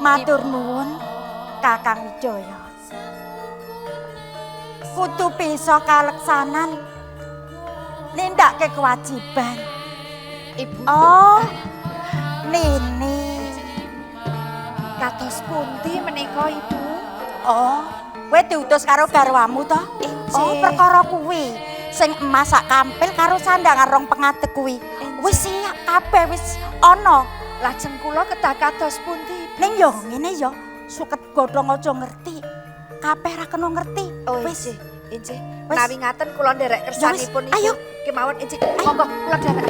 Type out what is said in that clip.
Matur nuwun Kakang Wijaya. Kudu bisa kaleksanan nindakake kewajiban. Ibu. Oh, Nini. Kados pundi menika Ibu? Oh, kowe diutus karo garwamu to? Oh, perkara kuwi. Sing emas sak kampil karo sandangan rong pengadeg kuwi. Wis siap kabeh, wis ana. Lajeng kula kedah kados pundi? Ning yo ngene yo, suket godhong aja ngerti. Kabeh ra kena ngerti. Oh, Wis, injih. Wis. Menawi ngaten kula nderek kersanipun Ayo. Kemawon injih. Monggo kula nderek.